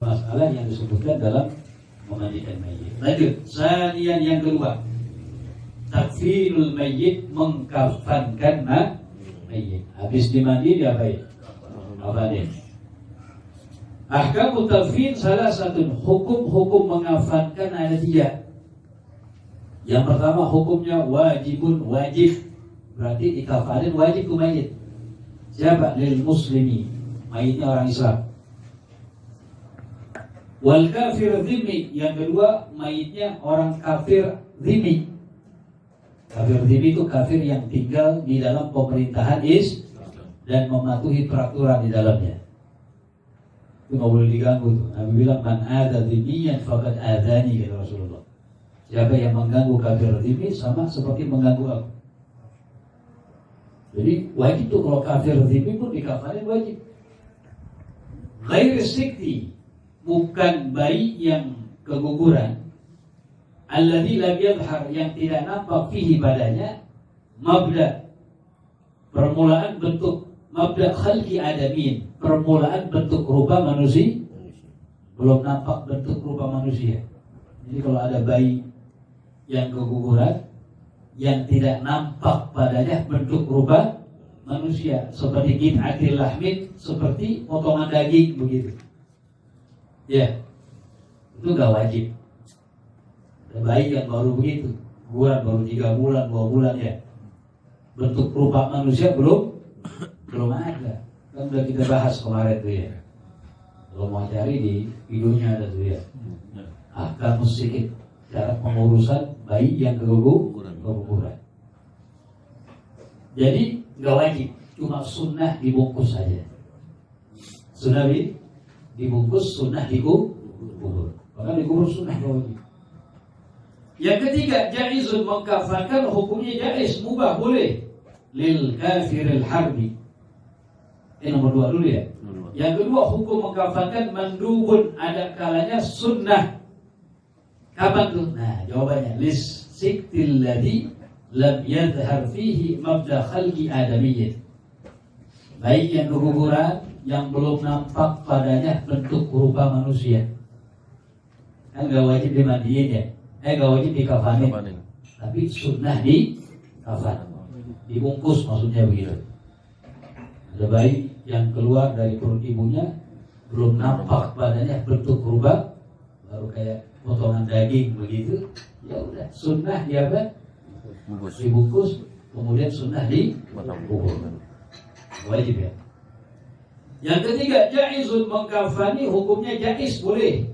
masalah yang disebutkan dalam memandikan mayit. Lanjut, sanian yang kedua, takfinul mayit, mengkafankan mayit. Habis dimandi diapain? Kafanin. Ahkamu takfin salah satu, hukum-hukum mengafankan ada 3. Yang pertama hukumnya wajibun, wajib, berarti dikafanin wajib ke mayit. Siapa? Lil muslimi, mayitnya orang Islam. Wal kafir dhimmi, yang kedua mayitnya orang kafir dhimmi. Kafir dhimmi itu kafir yang tinggal di dalam pemerintahan dan mematuhi peraturan di dalamnya. Itu nggak boleh diganggu tuh. Nabi bilang man ada dhimmiyan faqad adani, kata Rasulullah. Siapa yang mengganggu kafir dhimmi sama seperti mengganggu aku. Jadi wajib tuh kalau kafir dhimmi pun dikafanin wajib. Ghair sikti, bukan bayi yang keguguran, alladzi lam yadhhar, yang tidak nampak fihi padanya, mabda, permulaan bentuk, mabda khalqi adamin, permulaan bentuk rupa manusia, belum nampak bentuk rupa manusia. Jadi kalau ada bayi yang keguguran yang tidak nampak padanya bentuk rupa manusia, seperti qit'atil lahmin, seperti potongan daging begitu. Ya, itu gak wajib. Ada bayi yang baru begitu, guguran baru 3 bulan, 2 bulan ya. Bentuk rupa manusia belum ada. Kan udah kita bahas kemarin tuh ya. Kalau mau cari di videonya ada tuh ya. Ahkam sedikit cara pengurusan bayi yang keguguran. Jadi gak wajib, cuma sunnah dibungkus saja. Sunnah dibungkus, sunnah dikubur. Maka dikubur sunnah wajib. Yang ketiga, jaizun, mengkafankan hukumnya jaiz, mubah, boleh. Lil kafiril harbi. Nomor 2 dulu ya. Yang kedua, hukum mengkafankan mandubun, ada kalanya sunnah. Kapan tuh? Nah, jawabannya lis siktil ladzi lam yadhhar fihi mabda khalqi adamiyyin. Baik yang keguguran yang belum nampak padanya bentuk rupa manusia. Kan gak wajib dimandiin ya, gak wajib dikafanin, tapi sunnah di kafan, dibungkus, maksudnya begitu. Ada bayi yang keluar dari perut ibunya belum nampak padanya bentuk rupa, baru kayak potongan daging begitu, ya udah sunnah dia apa? Dibungkus, kemudian sunnah dikubur. Wajib ya. Yang ketiga, jaizun, mengkafani hukumnya jaiz, boleh.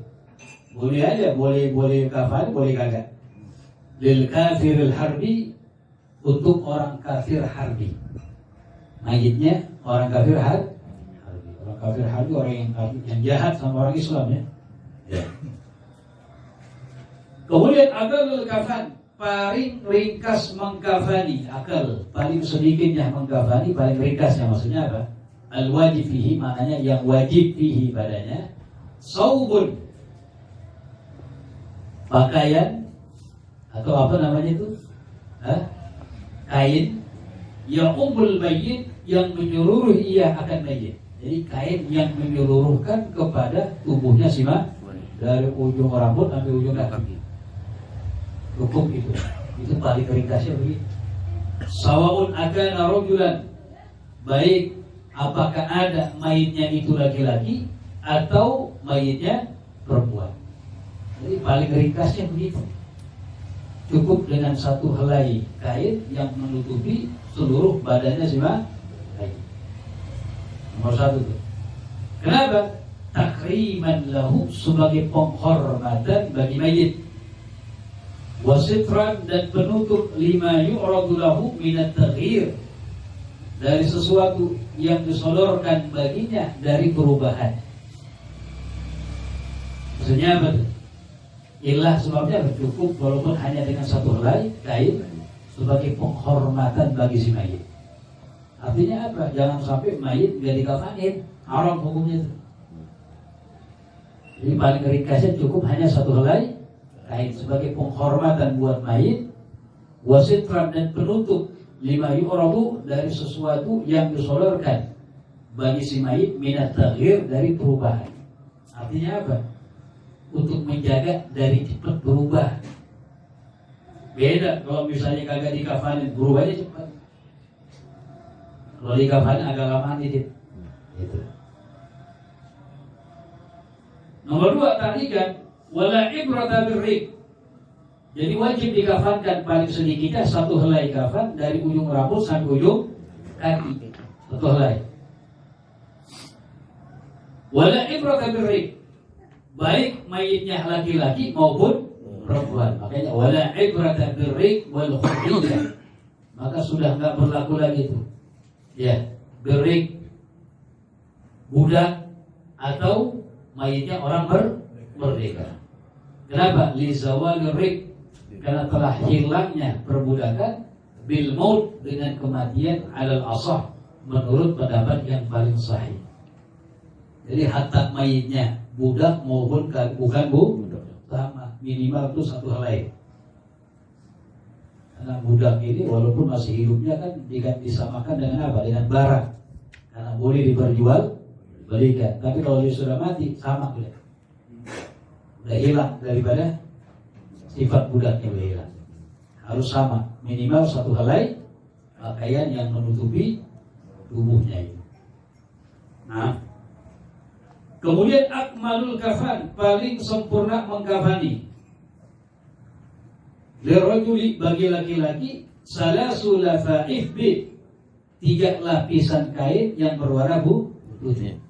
Boleh aja, boleh kafani, boleh kagak. Lil kafiril harbi, untuk orang kafir harbi. Mayitnya orang kafir harbi. Orang kafir harbi, orang yang jahat sama orang Islam ya. Kemudian akalul kafan, paling ringkas mengkafani. Akal, paling sedikitnya mengkafani, paling ringkasnya maksudnya apa? Al-wajib fihi, maknanya yang wajib fihi padanya, saubun, pakaian, atau apa namanya itu? Kain, yang mayit, yang menyeluruh ia akan mayit. Jadi kain yang menyeluruhkan kepada tubuhnya si mayit, dari ujung rambut sampai ujung kaki. Hukum itu paling ringkasnya begitu. Sawaun akana rajulan, baik apakah ada mayitnya itu laki-laki atau mayitnya perempuan. Jadi paling ringkasnya begitu. Cukup dengan satu helai kain yang menutupi seluruh badannya si mayit. Nomor 1 tuh. Kenapa? Takriman lahu, sebagai penghormatan bagi mayit. Wasitran, dan penutup lima yu'radu lahu minat taghyir, dari sesuatu yang disodorkan baginya dari perubahan. Maksudnya apa tuh? Ilah sebabnya cukup walaupun hanya dengan satu helai kain sebagai penghormatan bagi si mayit. Artinya apa? Jangan sampai mayit gak dikafanin, haram hukumnya itu. Jadi paling ringkasnya cukup hanya satu helai kain sebagai penghormatan buat mayit, wasitran, dan penutup lima yu'radu, dari sesuatu yang disodorkan bagi si mayit minat taghyir, dari perubahan. Artinya apa? Untuk menjaga dari cepat berubah. Beda kalau misalnya kagak dikafanin, berubahnya cepat. Kalau dikafanin agak lama dikit. Gitu. Nomor 2 tadi kan wala ibrata birrik. Jadi wajib dikafankan paling sedikitnya 1 helai kafan dari ujung rambut sampai ujung kaki. 1 helai. Wala ibrata birrik. Baik mayitnya laki-laki maupun perempuan. Makanya wala ibrata birrik wal khudiyah. Maka sudah enggak berlaku lagi itu. Ya, birrik budak atau mayitnya orang merdeka. Kenapa? Li zawalil rik. Karena telah hilangnya perbudakan bil maut dengan kematian alal asah menurut pendapat yang paling sahih. Jadi hatta mayitnya budak maupun bukan sama, minimal itu 1 helai. Karena budak ini walaupun masih hidupnya kan disamakan dengan apa? Dengan barang. Karena boleh diperjual belikan. Tapi kalau dia sudah mati sama udah hilang daripada sifat budaknya, udah hilang. Harus sama, minimal 1 helai pakaian yang menutupi tubuhnya itu. Nah, kemudian akmalul kafan, paling sempurna mengkafani. Lirajuli, bagi laki-laki, salasu lafaif bi, 3 lapisan kain yang berwarna putih.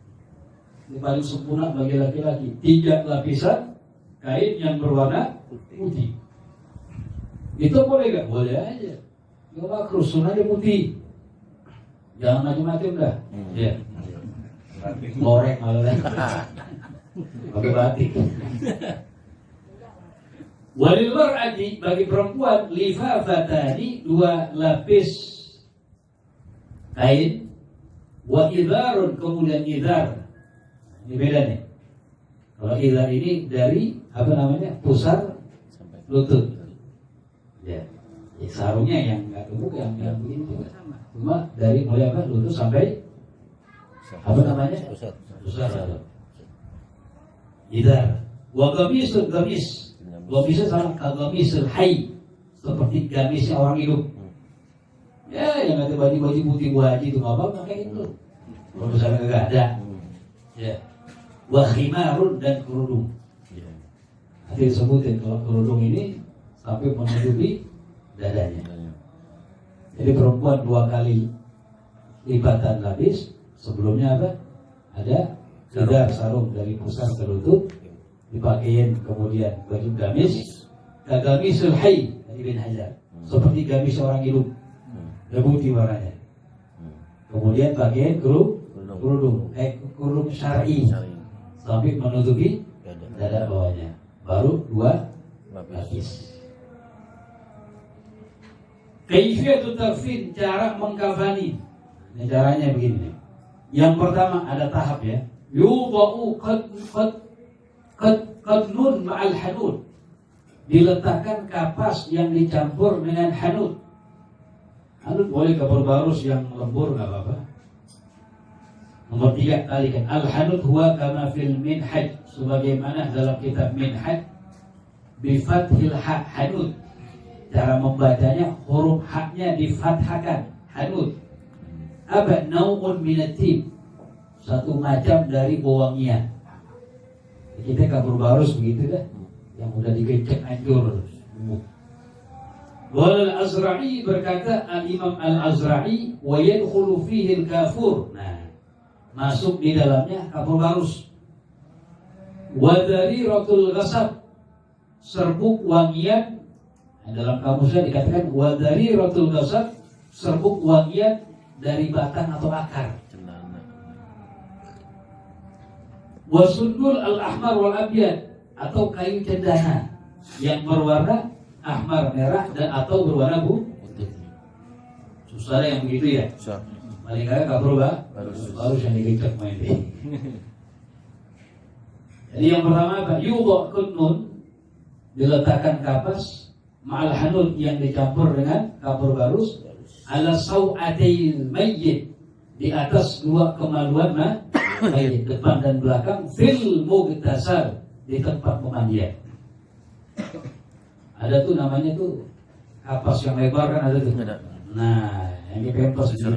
Ini paling sempurna bagi laki-laki, 3 lapisan kain yang berwarna putih. Itu boleh gak? Boleh aja. Gak makruh, sunnahnya putih. Jangan macam-macam dah. Ya. Lorek malah. Pakai batik. Walil mar'ati, bagi perempuan, lifafatani, 2 lapis kain, wa idharun, kemudian idhar. Ini beda nih. Kalau idhar ini dari apa namanya? Pusar lutut. Ya. Sarungnya yang enggak gemuk, yang begini juga sama. Cuma dari mulai apa? Lutut sampai apa namanya? Pusar. Idhar. Wa gamisul gamis. Gamisnya sama kagamisul hayy, seperti gamisnya orang hidup. Ya, yang ada baju putih Bu Haji itu ngapa pakai itu. Kalau misalnya enggak ada. Ya. Wa khimarun, dan kerudung. Nanti disebutin kalau kerudung ini sampai menutupi dadanya. Jadi perempuan 2 kali lipatan lapis. Sebelumnya apa? Ada sarung dari pusar ke lutut, dipakein kemudian baju gamis, kagamisul hayy dari Ibn Hajar, seperti gamis orang hidup, putih warnanya. Kemudian pakein kerudung syar'i sampai menutupi dada bawahnya, baru 2 lapis. Kaifiyatut tarfin, cara mengkafani. Ini caranya begini. Yang pertama ada tahap ya. Yudha'u qadnun ma'al hanud. Diletakkan kapas yang dicampur dengan hanud. Hanud boleh kapur barus yang lembur, enggak apa-apa. Nomor 3 talikan. Al-hanud huwa kama fil minhaj, sebagaimana dalam kitab minhaj, bi fathil ha, hanud. Cara membacanya huruf haknya difathahkan, hanud. Apa? Nau'un minatib, satu macam dari wewangian. Kita kapur barus begitu dah, yang udah digecek hancur. Wal Azra'i, berkata Al-Imam Al-Azra'i, wa yadkhulu fihi al-kafur. Nah, masuk di dalamnya kapur barus. Wa dariratul ghasab, serbuk wangian. Dalam kamusnya dikatakan wa dariratul ghasab, serbuk wangian dari batang atau akar. Wa sundul al-ahmar wal abyad, atau kayu cendana yang berwarna ahmar merah dan atau berwarna putih. Susah yang begitu ya. Paling kagak kapur barus yang digecek main deh. Jadi yang pertama apa? Yudha kutnun, diletakkan kapas ma'al hanud yang dicampur dengan kapur barus, ala sau'atil mayyit, di atas 2 kemaluan baik depan dan belakang fil mughtasal, di tempat pemandian. Ada tuh namanya tuh kapas yang lebar kan ada tuh. Nah, yang di pempes gitu.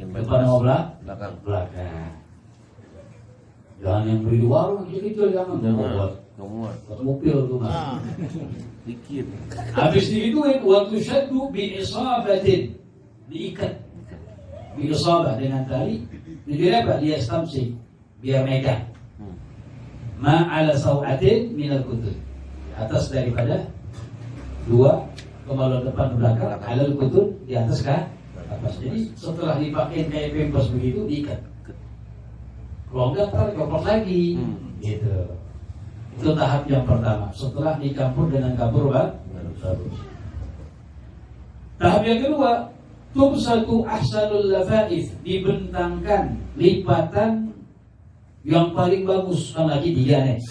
Depan sama belakang. Jangan yang beli di warung kecil-kecil, jangan buat mobil tuh mas. Dikit. Habis digituin waktu syaddu bi isabatin, diikat bi isabah dengan tali, jadi apa? Dia stamsi biar megang. Ma ala sawatin minal kutub, atas daripada dua kemaluan depan belakang, alal kutub di atas kah? Atas. Jadi setelah dipakai kayak pempes begitu diikat. Kalau enggak ntar copot lagi, gitu. Itu tahap yang pertama. Setelah dicampur dengan kapur baru. Tahap yang kedua, tubsatu ahsanul lafaif, dibentangkan lipatan yang paling bagus. Kan lagi 3 nih.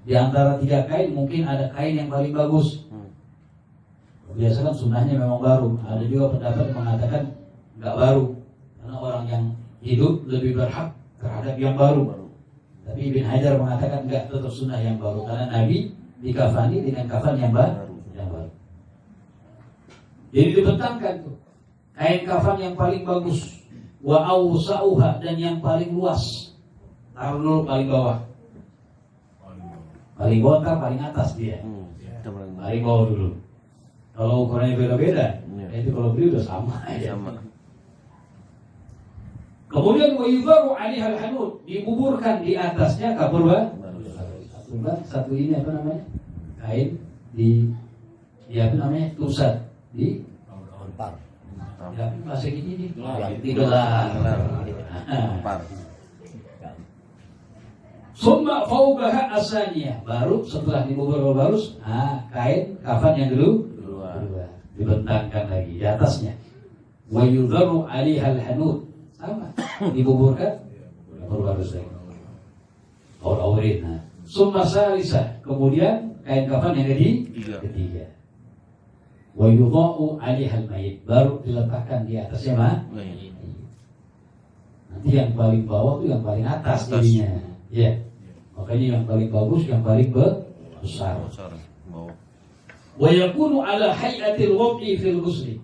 Di antara 3 kain mungkin ada kain yang paling bagus. Biasanya kan sunnahnya memang baru. Ada juga pendapat yang mengatakan enggak baru, karena orang yang hidup lebih berhak terhadap yang baru. Tapi Ibn Hajar mengatakan enggak, tetap sunnah yang baru, karena Nabi dikafani dengan kafan yang baru. Jadi dibentangkan tuh kain kafan yang paling bagus, wa awsa'uha, dan yang paling luas. Taruh dulu paling bawah. Paling bawah kan paling atas dia. Paling bawah dulu. Kalau ukurannya beda-beda, itu kalau beli udah sama aja. Kemudian wa yudharu 'alaiha al-hanud, dikuburkan di atasnya kapur baru. Satu ini apa namanya? Kain di apa namanya? Tusat di par. Ya, bahasa gini nih. Digelar. Summa fawqaha asaniyah, baru setelah dikubur baru, kain kafan yang dulu dibentangkan lagi di atasnya. Wa yudharu 'alaiha al-hanud, sama dikuburkan baru lagi. Awrin. Summa salisah, kemudian kain kafan yang ketiga. Wa yudha'u 'alaiha al-mayit, baru diletakkan di atasnya mayit. Nanti yang paling bawah itu yang paling atas jadinya. Ya. Makanya yang paling bagus, yang paling besar. Wa yakunu 'ala hay'atil wad'i fil ghusli,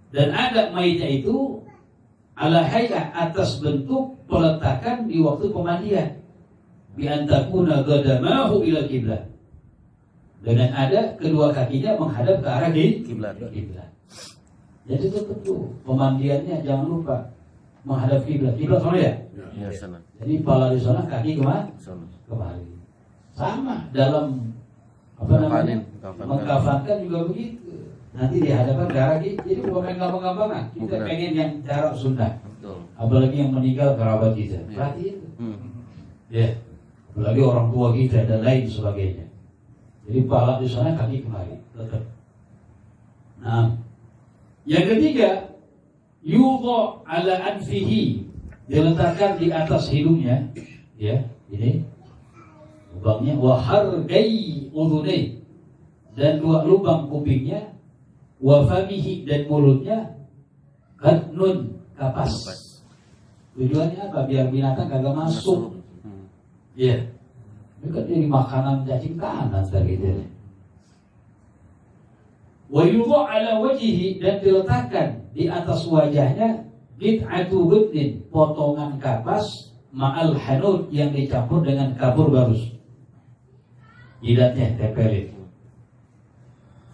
dan ada mayitnya itu ala hay'ah, atas bentuk peletakan di waktu pemandian, bi antakuna qadamahu ila qiblah, dengan ada kedua kakinya menghadap ke arah kiblat. Jadi tentu pemandiannya jangan lupa menghadap kiblat. Kiblat sana ya? Ya, sana. Jadi kepala di sana, kaki kemana? Kemari. Sama dalam apa namanya? Mengkafankan juga begitu. Nanti dihadapkan ke arah kiblat. Jadi bukan gampang-gampangan. Kita pengen yang cara sunnah. Apalagi yang meninggal kerabat kita. Berarti itu. Ya. Apalagi orang tua kita dan lain sebagainya. Jadi kepala di sana, kaki kemari. Tetap. Nah, yang ketiga, yudha ala anfihi, diletakkan di atas hidungnya, ya, ini lubangnya, wa hargai udhunai, dan 2 lubang kupingnya, wa famihi, dan mulutnya, kadnun, kapas. Tujuannya apa? Biar binatang kagak masuk. Ya. Ini kan jadi makanan cacing tanah tadi gitu. Wa yudha ala wajhihi, dan diletakkan di atas wajahnya bid'atu budin, potongan kapas, ma'al hanud, yang dicampur dengan kapur barus. Jidatnya tempelin.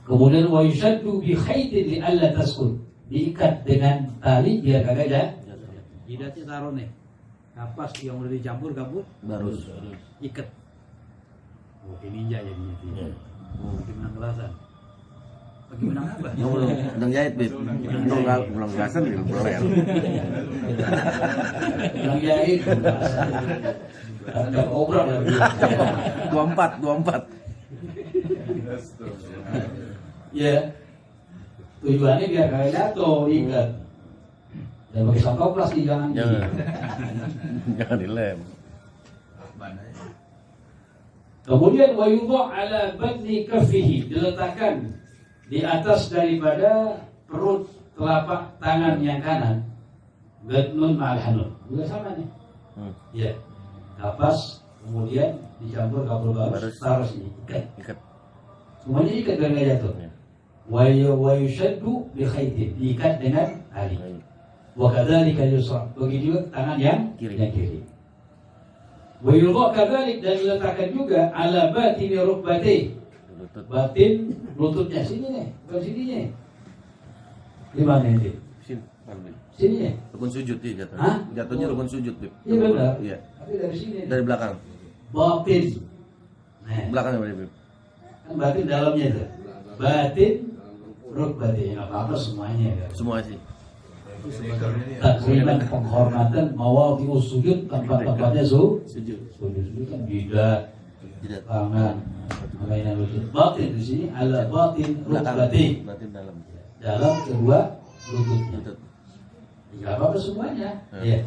Kemudian wa yushaddu bi khaitin li alla taskun, diikat dengan tali biar kagak jatuh. Jidatnya taruh nih. Kapas yang udah dicampur kapur barus. Ikat. Oke, ninja jadinya. Mungkin menang gelasan. Bagaimana apa? Belum jahit, Bib. Belum gelasan, belum boleh. Belum jahit. Ada obrak lagi. 24. Ya. Tujuannya biar kagak jatuh, ikat. Dan pakai sangkau plastik jangan dilem. Kemudian wa yudha ala badni kaffihi, diletakkan di atas daripada perut telapak tangan yang kanan, badnun ma'al hanud, juga sama nih, Ya, kapas kemudian dicampur kapur barus, taruh sini, ikat. Semuanya ikat biar nggak jatuh. Wa yushaddu bi khaitin, diikat dengan tali. Wa kadzalika yusra, begitu juga tangan yang kiri. Wa yudha kadzalik, dan diletakkan juga ala batini rukbatih, batin lututnya sini nih, bukan sininya. Di mana ini? Sini nih. Rukun sujud dia jatuhnya. Jatuhnya rukun sujud, Bib. Iya benar. Iya. Tapi dari sini. Dari belakang. Batin. Nah, Belakangnya mana, Bib? kan batin dalamnya itu. Batin rukbatih, apa-apa semuanya ya. Semua sih. Takriban penghormatan mawadhi'us sujud, tempat-tempatnya sujud kan jidat, tangan, makanya lutut. Batin di sini ala batin rukbatih, Batin dalam. dalam kedua lututnya. Tidak apa-apa semuanya. Ya.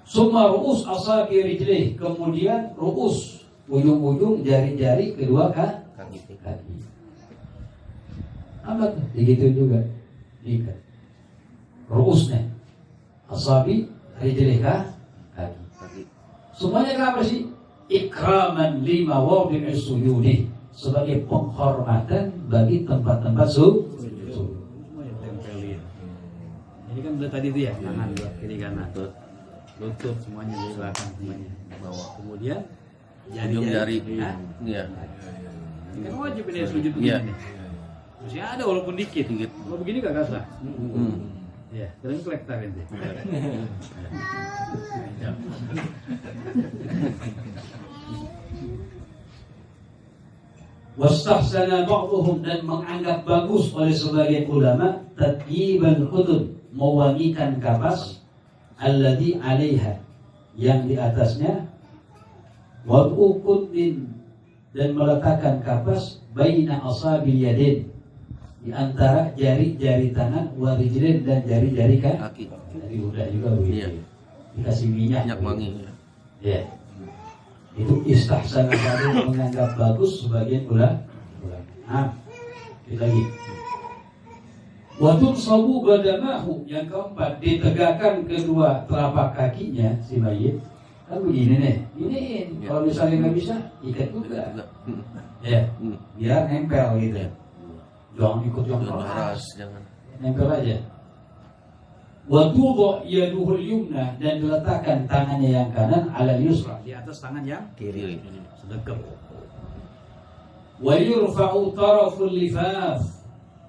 Summa ru'us asabi rijlih, kemudian ru'us, ujung-ujung jari-jari kedua kaki. Apa tuh? Begitu juga. Ikat. Ru'usnya asabi rijlih kaki. Semuanya kenapa sih? Ikraman lima wadhi'is sujudi, sebagai penghormatan bagi tempat-tempat sujud. Ini kan udah tadi itu ya, tangan dua kiri kanan, lutut semuanya di belakang semuanya. Bawah. Kemudian Jari. Ya. Iya. Kan wajib ini sujud Iya. begini. Masih ada walaupun dikit. Kalau begini gak sah. Ya, kelek tak ente. Wastahsana ba'dhum, dan menganggap bagus oleh sebagian ulama tatyibal hudud, mewangikan kapas, alladhi 'alaiha, yang di atasnya, wad'u qutbin, dan meletakkan kapas baina asabil yadin, di antara jari-jari tangan, warijlin, dan jari-jari kaki. Jadi udah juga begitu. Iya. Dikasih minyak wangi. Ya. Itu istahsan baru menganggap bagus sebagian ulama. Kita lagi. Watun sabu badamahu, yang keempat, ditegakkan kedua telapak kakinya si mayit. Kan begini nih, ini kalau misalnya nggak bisa, ikat juga. Ya, biar nempel gitu. Jangan ikut yang keras, jangan. nempel aja. Watudhu yaduhul yumna, dan diletakkan tangannya yang kanan ala yusra, di atas tangan yang kiri. Sedekap. Wa yurfa'u taraful lifaf,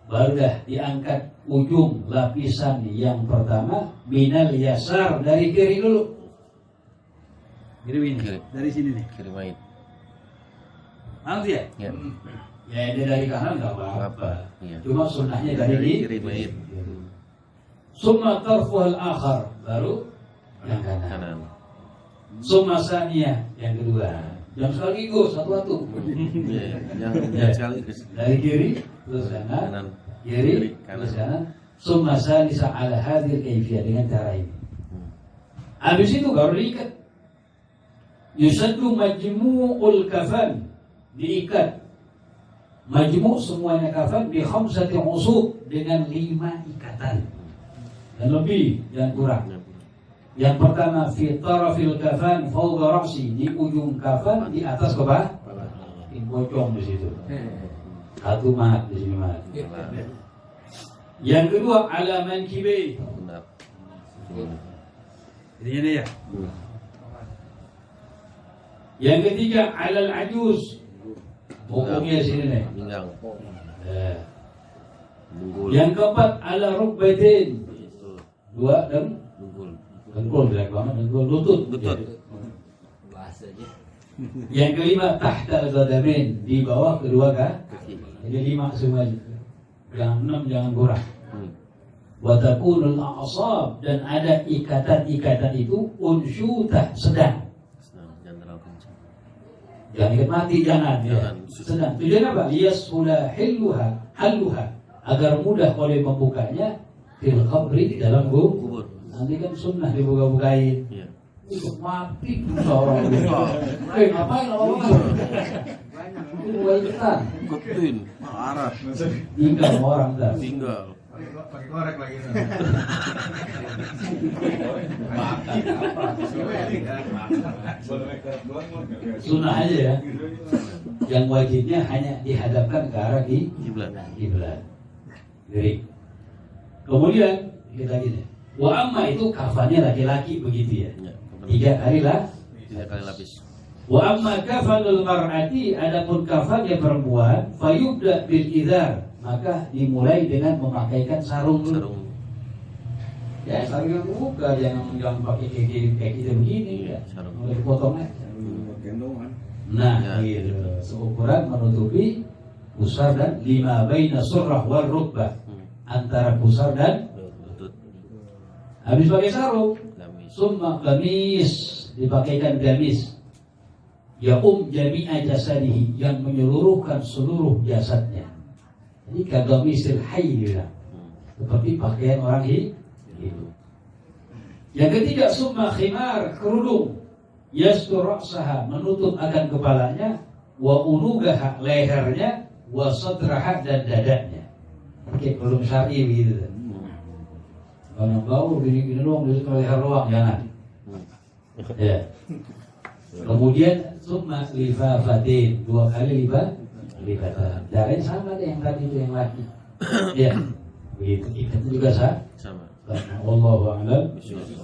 baru dah diangkat ujung lapisan yang pertama minal yasar, dari kiri dulu. Kiri ini. Dari sini nih. Kiri main. Nanti ya? Ya. Ya, dia dari kanan nggak apa-apa. Iya. Cuma sunnahnya dari kiri main. Summa tarfuhal akhar, baru yang kanan. Summa saniyah, yang kedua. Yang sekaligus satu-satu. Yang sekaligus. Dari kiri terus kanan, kiri terus kanan. Summa salisa ala hadhil kaifiyah, dengan cara ini. Habis itu baru diikat. Yusaddu majmu'ul kafan, diikat. Majmu' semuanya kafan bi khamsati usub, dengan 5 ikatan. Dan lebih, jangan kurang. Yang pertama, fi tarafil kafan fawqa ra'si, di ujung kafan, di atas kepala. Bocong di situ. Satu mat di sini mat. Yang kedua, ala mankibi. Benar. Ini ya. Yang ketiga, alal ajuz. Hukumnya sini nih. Pinggang. Yang keempat, ala rukbatin. 2 dan dengkul, jelek banget dengkul, lutut. Yang kelima, tahta al-qadamain, di bawah kedua kaki. Jadi 5 semuanya. Yang 6 jangan kurang. Wa takunul a'sab, dan ada ikatan-ikatan itu unsyutah, sedang. Jangan ikat mati, jangan. Ya. Sedang. Tujuan apa? Liyashula halluha, agar mudah oleh membukanya fil qabri, dalam kubur. Nanti kan sunnah dibuka-bukain. Iya. Itu mati seorang buka. Ngapain orang-orang? Banyak itu wajibkan. Ikutin. Parah. Tinggal orang dah. Tinggal. Pakai korek lagi. Sunnah aja ya. Yang wajibnya hanya dihadapkan ke arah Kiblat. kiblat. Jadi kemudian kita gini. Wa amma itu kafannya laki-laki begitu ya. Ya, 3 kali lah. 3 kali lapis. Wa amma kafanul mar'ati, adapun kafannya perempuan, fayubda bil idhar, maka dimulai dengan memakaikan sarung dulu. Sarung. Ya sarung yang buka, jangan pakai kayak gitu begini ya. Sarung. Mulai dipotong aja. Gendongan. Nah, Ya, gitu. Seukuran menutupi pusar dan lima baina surrah wal rukbah, antara pusar dan Lutut. habis pakai sarung. Gamis. Summa gamis, dipakaikan gamis. Ya jami'a jasadihi, yang menyeluruhkan seluruh jasadnya. Jadi kagamisil hayy, seperti pakaian orang hidup. Yang ketiga summa khimar, kerudung. Yastur ra'saha, menutup akan kepalanya, wa unugaha, lehernya, wa sadraha, dan dadanya. Pakai kerudung syar'i gitu. Kalau bau gini doang, di leher doang, jangan. Ya. Kemudian summa lifafatin, 2 kali lifatan. Darahnya sama deh yang tadi itu yang laki. Ya. Begitu. Itu juga Sama. Wallahu a'lam. Bismillah.